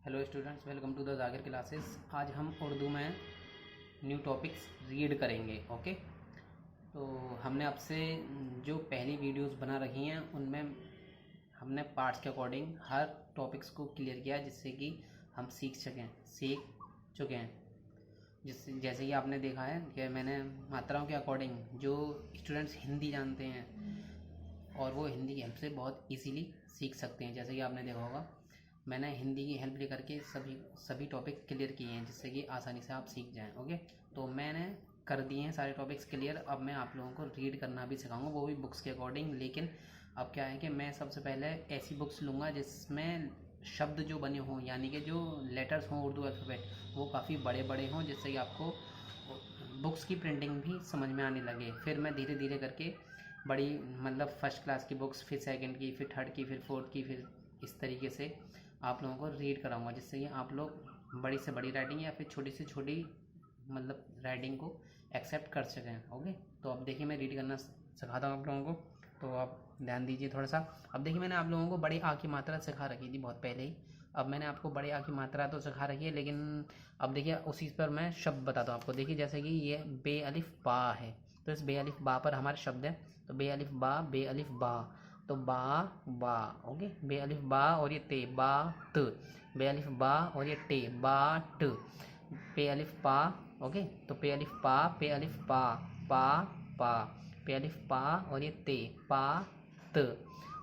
Hello students, welcome to the Zakir classes. आज हम उर्दू में न्यू टॉपिक्स रीड करेंगे। ओके, तो हमने आपसे जो पहली वीडियोस बना रखी हैं उनमें हमने पार्ट्स के अकॉर्डिंग हर टॉपिक्स को क्लियर किया जिससे कि हम सीख चुके हैं। जैसे कि आपने देखा है कि मैंने मात्राओं के अकॉर्डिंग जो स्टूडेंट्स हिंदी जानते हैं और वो हिंदी की हेल्प से बहुत इजीली सीख सकते हैं। जैसे कि आपने देखा होगा, मैंने हिंदी की हेल्प लेकर के सभी टॉपिक क्लियर किए हैं जिससे कि आसानी से आप सीख जाएं। ओके, तो मैंने कर दिए हैं सारे टॉपिक्स क्लियर। अब मैं आप लोगों को रीड करना भी सिखाऊंगा, वो भी बुक्स के अकॉर्डिंग। लेकिन अब क्या है कि मैं सबसे पहले ऐसी बुक्स लूँगा जिसमें शब्द जो बने हों, यानी कि जो लेटर्स हों उर्दू अल्फ़ाबेट, वो काफ़ी बड़े बड़े हों जिससे कि आपको बुक्स की प्रिंटिंग भी समझ में आने लगे। फिर मैं धीरे धीरे करके बड़ी फर्स्ट क्लास की बुक्स, फिर सेकंड की, फिर थर्ड की, फिर फोर्थ की, फिर इस तरीके से आप लोगों को रीड कराऊंगा जिससे कि आप लोग बड़ी से बड़ी राइटिंग या फिर छोटी से छोटी राइटिंग को एक्सेप्ट कर सकें। ओके, तो अब देखिए मैं रीड करना सिखाता हूँ आप लोगों को, तो आप ध्यान दीजिए थोड़ा सा। अब देखिए मैंने आप लोगों को बड़ी आ की मात्रा सिखा रखी थी बहुत पहले ही। अब मैंने आपको बड़े आ की मात्रा तो सिखा रखी है, लेकिन अब देखिए उसी पर मैं शब्द बताता हूँ आपको। देखिए जैसे कि ये बे अलिफ बा है, तो इस बे अलिफ बा पर हमारे शब्द है। तो बे अलिफ बा, तो बा बा। ओके, बे अलिफ बा और ये ते बा त, बे अलिफ बा और ये टे बा ट, पे अलिफ पा। ओके, तो पे अलिफ पा, पे अलिफ पा पा पा, पे अलिफ पा और ये ते पा त।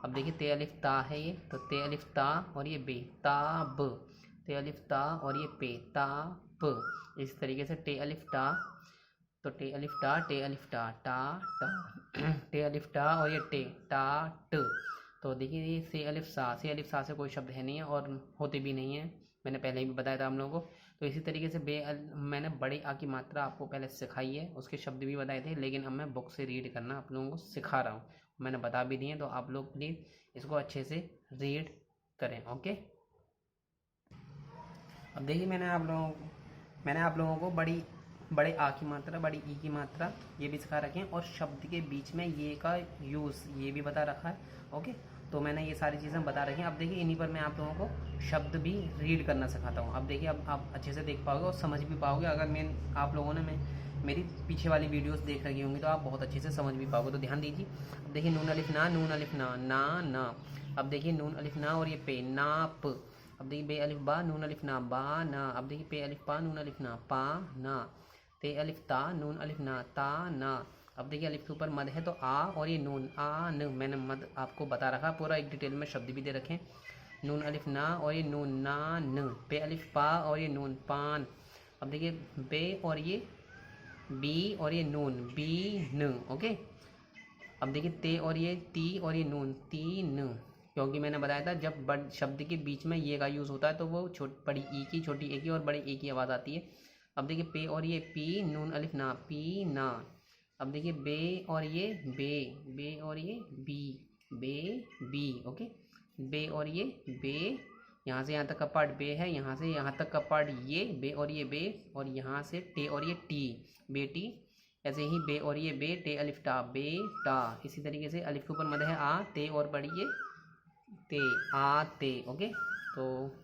अब देखिए ते अलिफ ता है ये, तो ते अलिफ ता और ये बे ता ब, ते अलिफ ता और ये पे ता प। इस तरीके से टे अलिफ टा, तो टे अलिफ टा, टे अलिफ टा टा टा टे अलिफ टा और ये टे टा ट। तो देखिए ये से अलिफ सा से कोई शब्द है नहीं है और होते भी नहीं है, मैंने पहले ही भी बताया था हम लोगों को। तो इसी तरीके से मैंने बड़े आ की मात्रा आपको पहले सिखाई है, उसके शब्द भी बताए थे, लेकिन अब मैं बुक से रीड करना आप लोगों को सिखा रहा हूँ। मैंने बता भी दिए, तो आप लोग प्लीज़ इसको अच्छे से रीड करें। ओके, अब देखिए मैंने आप लोगों को बड़े आ की मात्रा, बड़ी ई की मात्रा ये भी सिखा रखे हैं, और शब्द के बीच में ये का यूज़ ये भी बता रखा है। ओके, तो मैंने ये सारी चीज़ें बता रखी हैं। अब देखिए इन्हीं पर मैं आप लोगों को शब्द भी रीड करना सिखाता हूँ। अब देखिए अब आप अच्छे से देख पाओगे और समझ भी पाओगे। अगर आप लोगों ने मेरी पीछे वाली वीडियोस देख रखी होंगी तो आप बहुत अच्छे से समझ भी पाओगे। तो ध्यान दीजिए। अब देखिए नून अलिफ ना, नून अलिफ ना ना ना। अब देखिए नून अलिफ ना और ये पे नाप। अब देखिए बे अलिफ बा, नून अलिफ ना बा ना। अब देखिए पे अलिफ पा, नून अलिफ ना पा ना। ते अलिफ ता, नून अलिफ ना ता ना। अब देखिए अलिफ के ऊपर मद है तो आ और ये नून आ न। मैंने मद आपको बता रखा, पूरा एक डिटेल में शब्द भी दे रखे। नून अलिफ ना और ये नून ना न। पे अलिफ पा और ये नून पान। अब देखिए बे और ये बी और ये नून बी न। ओके, अब देखिए ते और ये ती और ये नून ती न, क्योंकि मैंने बताया था जब बड़ शब्द के बीच में ये का यूज़ होता है तो वो बड़ी ई की, छोटी ए की और बड़ी ए की आवाज़ आती है। अब देखिए पे और ये पी, नून अलिफ ना पी ना। अब देखिए बे और ये बे और ये बे बी। ओके, बे और ये बे, यहाँ से यहाँ तक का पार्ट बे है, यहाँ से यहाँ तक का पार्ट ये बे और ये बे, और यहाँ से टे और ये टी बेटी। ऐसे ही बे और ये बे, टे अलिफ टा बे टा। इसी तरीके से अलिफ के ऊपर मद है आ, ते और बड़ी ये ते आ ते। ओके, तो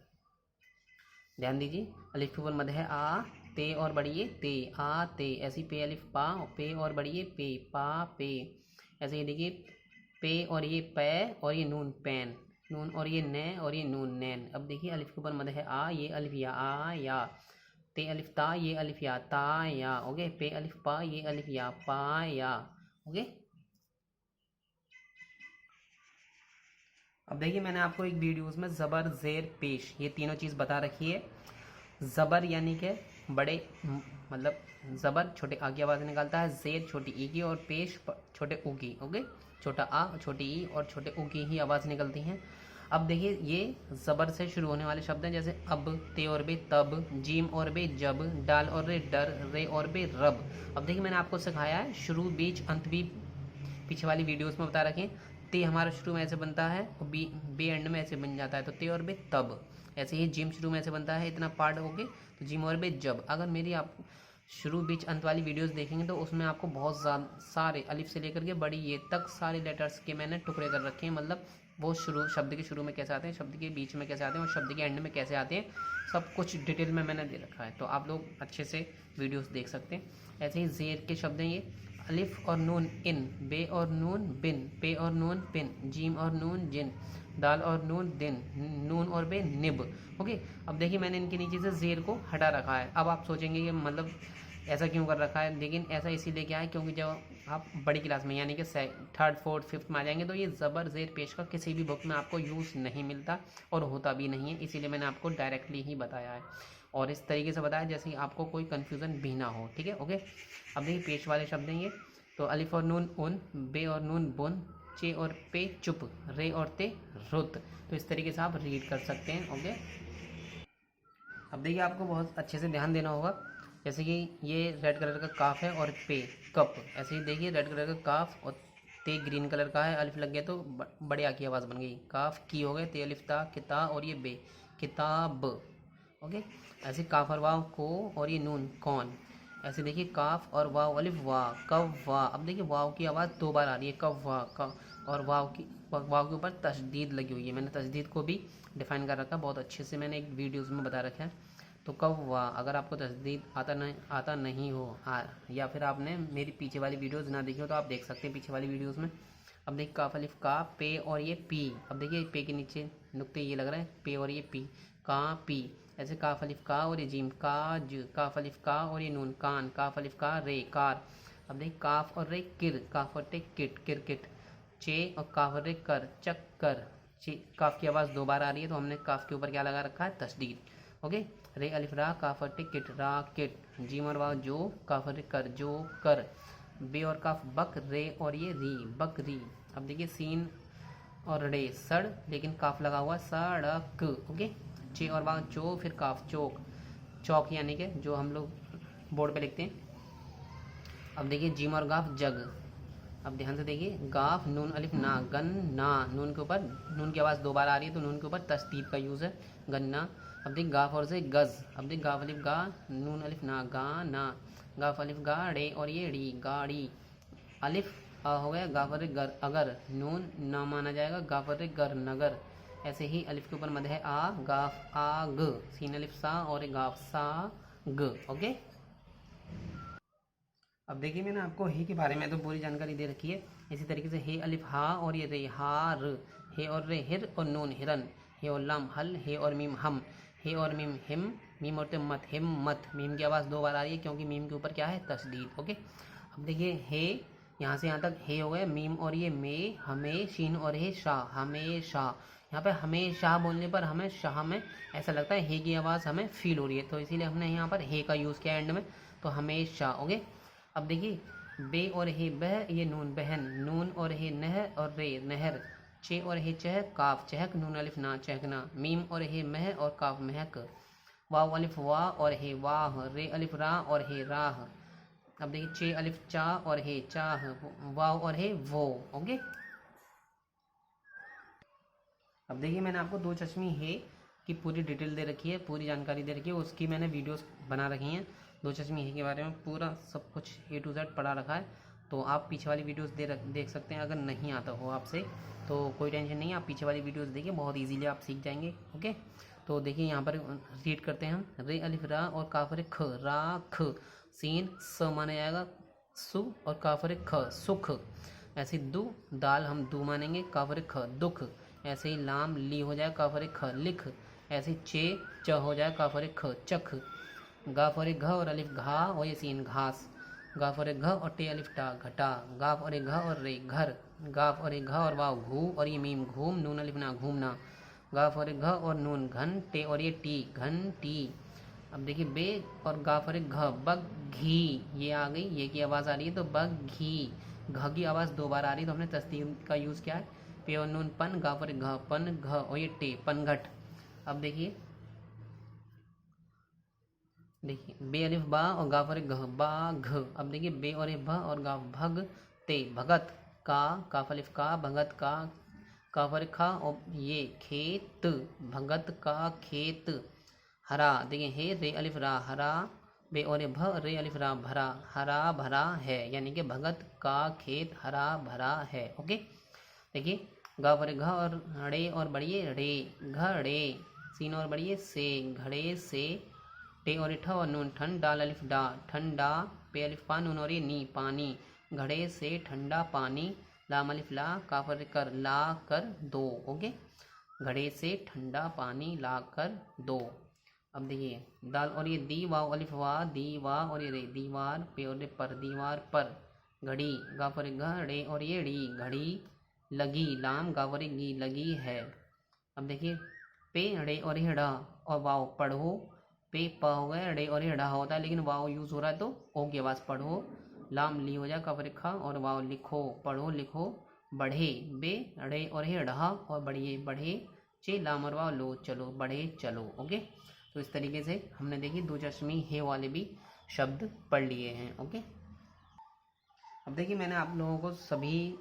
ध्यान दीजिए अलिफ के ऊपर मद है आ, ते और बड़ी ये ते आ ते। ऐसे ही पे अलिफ पा, पे और बड़ी ये पे पा पे। ऐसे ही देखिए पे और ये पै और ये नून पैन, नून और ये नै और ये नून नैन। अब देखिए अलिफ के ऊपर मद है आ, ये अलिफ या आ या। ते अलिफ ता, ये अलिफ या ता या। ओके, पे अलिफ पा, ये अलिफ या पा या। ओके, अब देखिए मैंने आपको एक वीडियोस में ज़बर ज़ेर पेश ये तीनों चीज़ बता रखी है। ज़बर यानी कि बड़े ज़बर छोटे आ की आवाज़ निकालता है, ज़ेर छोटी ई की और पेश छोटे ऊ की। ओके, छोटा आ, छोटी ई और छोटे ऊ की ही आवाज़ निकलती हैं। अब देखिए ये ज़बर से शुरू होने वाले शब्द हैं, जैसे अब, ते और बे तब, जीम और बे जब, डाल और रे डर, रे और बे रब। अब देखिए मैंने आपको सिखाया है, शुरू बीच अंत भी पीछे वाली वीडियोस में बता रखें। ते हमारा शुरू में ऐसे बनता है और बे एंड में ऐसे बन जाता है, तो ते और बे तब। ऐसे ही जिम शुरू में ऐसे बनता है, इतना पार्ट हो गए, तो जिम और बे जब। अगर मेरी आप शुरू बीच अंत वाली वीडियोस देखेंगे तो उसमें आपको बहुत सारे अलिफ से लेकर के बड़ी ये तक सारे लेटर्स के मैंने टुकड़े कर रखे हैं, वो शब्द के शुरू में कैसे आते हैं, शब्द के बीच में कैसे आते हैं और शब्द के एंड में कैसे आते हैं, सब कुछ डिटेल में मैंने दे रखा है, तो आप लोग अच्छे से वीडियोस देख सकते हैं। ऐसे ही ज़ेर के शब्द हैं ये, अलिफ और नून इन, बे और नून बिन, पे और नून पिन, जीम और नून जिन, दाल और नून दिन, नून और बे निब। ओके, अब देखिए मैंने इनके नीचे से ज़ेर को हटा रखा है। अब आप सोचेंगे कि मतलब ऐसा क्यों कर रखा है, लेकिन ऐसा इसीलिए क्या है क्योंकि जब आप बड़ी क्लास में यानी कि 3rd 4th 5th में आ जाएंगे तो ये ज़बर ज़ेर पेश का किसी भी बुक में आपको यूज़ नहीं मिलता और होता भी नहीं है, इसीलिए मैंने आपको डायरेक्टली ही बताया है और इस तरीके से बताया जैसे आपको कोई कन्फ्यूज़न भी ना हो। ठीक है, ओके। अब देखिए पेश वाले शब्द हैं ये, तो अलिफ और नून उन, बे और नून बुन, चे और पे चुप, रे और ते रुत। तो इस तरीके से आप रीड कर सकते हैं। ओके, अब देखिए आपको बहुत अच्छे से ध्यान देना होगा, जैसे कि ये रेड कलर का काफ है और पे कप, ऐसे ही देखिए रेड कलर का काफ और ते ग्रीन कलर का है, अलिफ लग गया तो बड़े आ की आवाज़ बन गई, काफ की हो गए, ते अलिफ ता किता और ये बे किताब। ओके, ऐसे काफ और वाव को और ये नून कौन, ऐसे देखिए काफ और वाव अलिफ वाह कव वाह। अब देखिए वाव की आवाज़ 2 बार आ रही है, कव वाह कव, और वाव के ऊपर तशदीद लगी हुई है, मैंने तशदीद को भी डिफाइन कर रखा है बहुत अच्छे से, मैंने एक वीडियोज़ में बता रखा है। तो कव्वा, अगर आपको तस्दीद आता नहीं हो या फिर आपने मेरी पीछे वाली वीडियोज़ ना देखी हो तो आप देख सकते हैं पीछे वाली वीडियोज़ में। अब देखिए काफ अलिफ का, पे और ये पी, अब देखिए पे के नीचे नुक्ते ये लग रहा है, पे और ये पी, का पी। ऐसे काफ अलिफ का और ये जीम काज, काफ अलिफ का और ये नून कान, काफ अलिफ का रे कार। अब देखिए काफ और रे किर, काफ और टे किट किरकिट, चे और काफ और रे कर चक्कर। काफ की आवाज़ 2 बार आ रही है तो हमने काफ के ऊपर क्या लगा रखा है, तस्दीद। ओके, रे अलिफ रा काफ और टे किट रा किट, जीम और वाव जो, काफ और रे कर जो कर, बे और काफ बक, रे और ये री बकरी। अब देखिए सीन और रे सड़, लेकिन काफ लगा हुआ सड़क। ओके, चे और वाव चो, फिर काफ चौक, चौक यानी कि जो हम लोग बोर्ड पे लिखते हैं। अब देखिए जीम और गाफ जग, अब ध्यान से देखिए गाफ नून अलिफ ना गन ना, नून के ऊपर नून की आवाज़ 2 बार आ रही है तो नून के ऊपर तस्दीद का यूज़ है, गन्ना। अब देख गाफ और से गज़, अब देख गाफ अलिफ गा, नून अलिफ ना गा ना, गाफ अलिफ गा रे और ये री गाड़ी। अलिफ आ हो गया, गाफ और गर अगर, नून ना माना जाएगा, गाफ और गर नगर। ऐसे ही अलिफ के ऊपर मद है आ, गाफ आ ग, सीन अलिफ सा और एक गाफ सा ग। ओके, अब देखिए मैंने आपको हे के बारे में तो पूरी जानकारी दे रखी है, इसी तरीके से हे अलिफ हा और ये रे हार, हे और रे हिर और नून हिरन, हे और लाम हल, हे और मीम हम, हे और मीम हिम, मीम और ते मत हिम मत। मीम की आवाज़ 2 बार आ रही है क्योंकि मीम के ऊपर क्या है, तशदीद। ओके, अब देखिए हे यहाँ से यहाँ तक हे हो गए, मीम और ये मे हमें, शीन और हे शाह हमेशा। यहाँ पे हमेशा बोलने पर हमें शाह में ऐसा लगता है हे की आवाज़ हमें फील हो रही है, तो इसीलिए हमने यहाँ पर हे का यूज़ किया एंड में, तो हमेशा। ओके, अब देखिए बे और हे बह, ये नून बहन, नून और हे नह और रे नहर, चे और हे चह काफ चहक, नून अलिफ ना चहकना, मीम और हे मह और काफ महक, वाव अलिफ वाह और हे वाह, रे अलिफ रा और हे राह। अब देखिए चे अलिफ चा और हे चाह, वाव और हे वो। ओके, अब देखिए मैंने आपको 2 चश्मी हे की पूरी डिटेल दे रखी है, पूरी जानकारी दे रखी है, उसकी मैंने वीडियोस बना रखी हैं। 2 चश्मी हे के बारे में पूरा सब कुछ A to Z पढ़ा रखा है, तो आप पीछे वाली वीडियोस देख सकते हैं। अगर नहीं आता हो आपसे तो कोई टेंशन नहीं है, आप पीछे वाली वीडियोस देखिए, बहुत इजीली आप सीख जाएंगे। ओके, तो देखिए यहाँ पर रीड करते हैं हम, रे अलिफ रा और काफर ख रा ख, सीन स माना जाएगा सु और काफर ख सुख। ऐसे दु दाल हम दू मानेंगे, काफर ख दुख। ऐसे ही लाम ली हो जाए, काफर ख लिख। ऐसे चे च हो जाए, काफर ख चख। गाफ और घ और अलिफ घा और ये सीन घास, गाफ और घ और टे अलिफ टा घटा, गाफ और घ और रे घर, गाफ और घ और वाव घू और ये मीम घूम, नून अलिफ ना घूमना, गाफ और घ और नून घन, टे और ये टी घन टी। अब देखिए बे और गाफ और घ बग घी, ये आ गई, ये की आवाज़ आ रही है तो बग घी, घ की आवाज़ 2 बार आ रही है तो हमने तस्दीद का यूज़ किया है, पे और नून पन, गाफ और घ पन घ और ये टे पनघट। अब देखिए बे अलिफ बा और गाफ और घ बा घ। अब देखिए बे और भ और गाफ भग ते भगत, का काफ अलिफ का भगत का, काफ और खा और ये खेत, भगत का खेत। हरा देखिए हे रे अलिफ रा हरा, बे और भ रे अलिफ रा भरा, हरा भरा है, यानी कि भगत का खेत हरा भरा है। ओके, देखिए गा पर घ और ड़े और बढ़िए रे, घड़े। सीन और बढ़िए से, घड़े से। टे और ठ और नून, ठन डाल अलिफ डा, ठंडा। पे अलिफ पा नून और ये नी, पानी। घड़े से ठंडा पानी। लाम अलिफ ला, का पर कर, ला कर दो। ओके, घड़े से ठंडा पानी ला कर दो। अब देखिए दाल और ये दी, वाव अलिफ वा, दी वा और ये रे, दीवार। पे और रे पर, दीवार पर। घड़ी, गा पर घड़े और ये ड़ी, घड़ी लगी। लाम गा पर गी, लगी है। अब देखिए पे ड़े और हेड़ा और वाव, पढ़ो। पे प हो गया, ड़े और हेड़ा होता है लेकिन वाव यूज हो रहा है तो ओ की आवाज़ पढ़ो। लाम ली हो जाए, का पर खा और वाव, लिखो, पढ़ो लिखो। बढ़े, बे ड़े और हेड़ा और बढ़िए, बढ़े। चे लाम और वाव, लो चलो, बढ़े चलो। ओके, तो इस तरीके से हमने देखी दो चश्मी हे वाले भी शब्द पढ़ लिए हैं। ओके, अब देखिए मैंने आप लोगों को सभी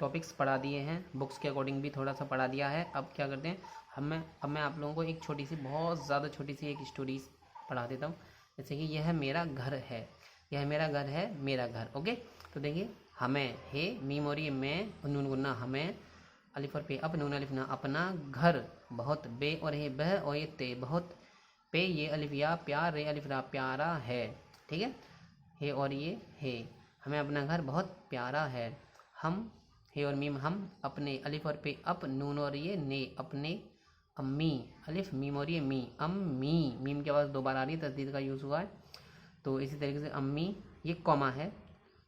टॉपिक्स पढ़ा दिए हैं, बुक्स के अकॉर्डिंग भी थोड़ा सा पढ़ा दिया है। अब क्या करते हैं, अब मैं आप लोगों को एक छोटी सी, बहुत ज़्यादा छोटी सी एक स्टोरी पढ़ा देता हूँ। जैसे कि यह मेरा घर है, यह मेरा घर है, मेरा घर। ओके, तो देखिए हमें, हे मीम और ये मैं, नून गुन्ना हमें, अलिफ और पे अप, नून अलिफ ना अपना, घर। बहुत, बे और हे बह और ये ते, बहुत। पे ये अलिफ या, प्यार, रे अलिफ रा, प्यारा है। ठीक है, हे और ये हे, हमें अपना घर बहुत प्यारा है। हम, हे और मीम हम, अपने, अलिफ और पे अप, नून और ये ने, अपने। अम्मी, अलिफ मीम और ये मी, अम्मी। मीम की आवाज़ दो बार आ रही है, तस्दीद का यूज़ हुआ है, तो इसी तरीके से अम्मी, ये कॉमा है।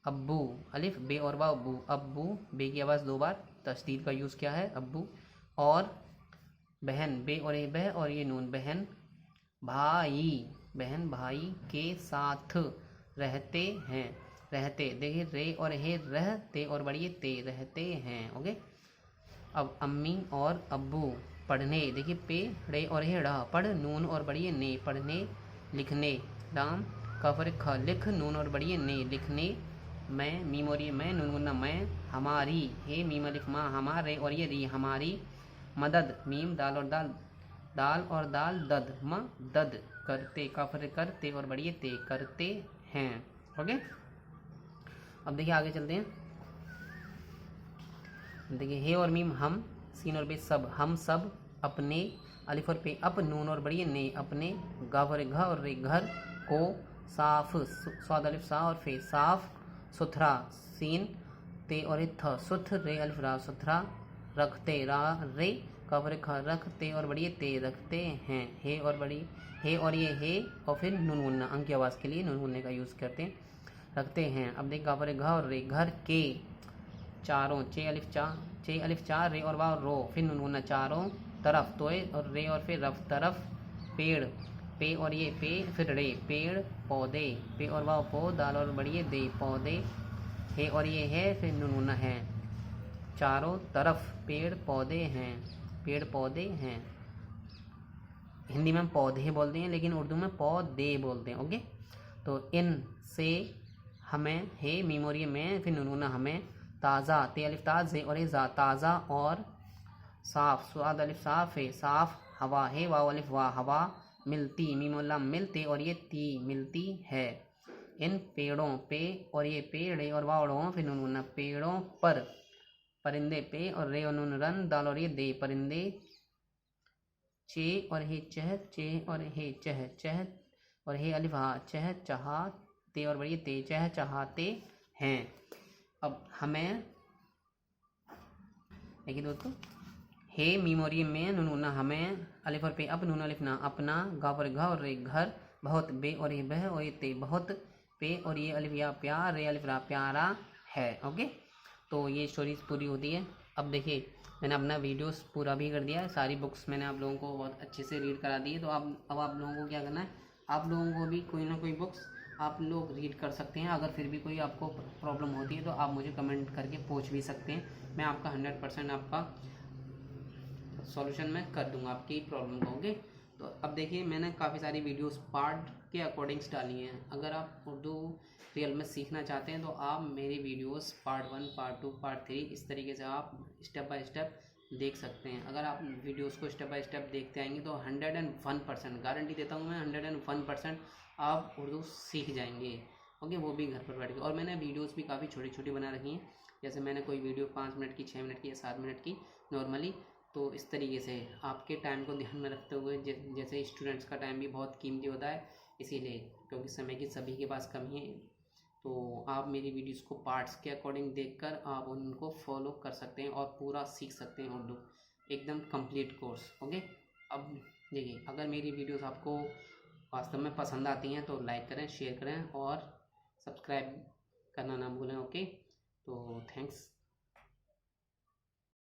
अब्बू, अलिफ बे और वाव, अब्बू, अब्बू। बे की आवाज़ दो बार, तस्दीद का यूज़ क्या है, अब्बू। और बहन, बे और ये बह और ये नून, बहन। भाई, बहन भाई के साथ रहते हैं, रहते। देखिए रे और हे, रहते और बढ़िए ते, रहते हैं। ओके, अब अम्मी और अब्बू। पढ़ने, देखिए पे रे और हे ड़ा, पढ़, नून और बढ़िए ने, पढ़ने। लिखने, राम, कफर ख, लिख, नून और बढ़िए ने, लिखने। मैं, मीम और ये मैं, नून गुन्ना मैं। हमारी, हे मीम अलिफ माँ, हमारे और ये री, हमारी। मदद, मीम दाल और दाल, दाल और दाल, दद, म दद। करते, कफर करते और बढ़िए ते, करते हैं। ओके, अब देखिए आगे चलते हैं। देखिए हे और मीम हम, सीन और बे सब, हम सब। अपने, अलिफ और पे अप, नून और बढ़िए ने, अपने। गा और घ और रे, घर को। साफ, स्वाद अलिफ सा और फे, साफ सुथरा। सीन, ते और थ, सुथ, रे अलिफ रा, सुथरा। रखते, रा रे, का और ख, रखते और बढ़िए ते, रखते हैं। हे और बड़ी, हे और ये हे और फिर नून गुन्ना, अंक की आवाज़ के लिए नून गुन्ने का यूज़ करते हैं, रखते हैं। अब देख गा और घ और रे, घर के। चारों, चे अलिफ चा, चे अलिफ चार, रे और वाव रो, फिर नून गुन्ना, चारों तरफ। तोय और रे और फिर रफ, तरफ। पेड़, पे और ये पे फिर रे, पेड़ पौधे। पे और वाव पौ, दाल और बढ़िए दे, पौधे। हे और ये है, फिर नून गुन्ना है। चारों तरफ पेड़ पौधे हैं, पेड़ पौधे हैं। हिंदी में हम पौधे बोलते हैं लेकिन उर्दू में पौधे बोलते हैं। ओके, तो इन से हमें, हे मीम और ये में, फिर नून गुन्ना हमें। ताज़ा, ते अलिफ ताज, जे और जा, ताज़ा और साफ। स्वाद अलिफ साफ है, साफ हवा। है वाव अलिफ वाह, हवा। मिलती, मीम और लाम, मिलते और ये ती, मिलती है। इन पेड़ों, पे और ये पेड़ और वाव, फिर नून गुन्ना, पेड़ों पर। परिंदे, पे और रे और नून रन, दाल और ये दे, परिंदे। चे और हे चह, चे और हे चह, चह और हे अलिफ हा, चह चाहते और बढ़िए ते, चह चाहते हैं। अब हमें देखिए दोस्तों, हे मीम और ये में, नून गुन्ना हमें, अलिफ और पे अप, नून अलिफ ना अपना, गा और घ और रे घर। बहुत, बे और ये बह और ये ते, बहुत। पे और ये अलिफ या प्यार, रे अलिफ रा, प्यारा है। ओके, तो ये स्टोरीज पूरी होती है। अब देखिए मैंने अपना वीडियोस पूरा भी कर दिया है, सारी बुक्स मैंने आप लोगों को बहुत अच्छे से रीड करा दी है। तो अब आप लोगों को क्या करना है, आप लोगों को भी कोई ना कोई बुक्स आप लोग रीड कर सकते हैं। अगर फिर भी कोई आपको प्रॉब्लम होती है तो आप मुझे कमेंट करके पूछ भी सकते हैं, मैं आपका 100% आपका सॉल्यूशन मैं कर दूंगा आपकी प्रॉब्लम को। ओके, तो अब देखिए मैंने काफ़ी सारी वीडियोस पार्ट के अकॉर्डिंग्स डाली हैं। अगर आप उर्दू रियल में सीखना चाहते हैं तो आप मेरी वीडियोस पार्ट 1, पार्ट 2, पार्ट 3 इस तरीके से आप स्टेप बाय स्टेप देख सकते हैं। अगर आप वीडियोस को स्टेप बाय स्टेप देखते आएंगे तो 101% गारंटी देता हूँ मैं, 101% आप उर्दू सीख जाएंगे। ओके, वो भी घर पर बैठ के। और मैंने वीडियोस भी काफ़ी छोटी छोटी बना रखी हैं, जैसे मैंने कोई वीडियो 5 मिनट की, 6 मिनट की या 7 मिनट की नॉर्मली। तो इस तरीके से आपके टाइम को ध्यान में रखते हुए, जैसे स्टूडेंट्स का टाइम भी बहुत कीमती होता है, इसीलिए क्योंकि समय की सभी के पास कमी है, तो आप मेरी वीडियोस को पार्ट्स के अकॉर्डिंग देखकर आप उनको फॉलो कर सकते हैं और पूरा सीख सकते हैं उर्दू, एकदम कंप्लीट कोर्स। ओके, अब देखिए, अगर मेरी वीडियोस आपको वास्तव में पसंद आती हैं तो लाइक करें, शेयर करें और सब्सक्राइब करना ना भूलें। ओके, तो थैंक्स।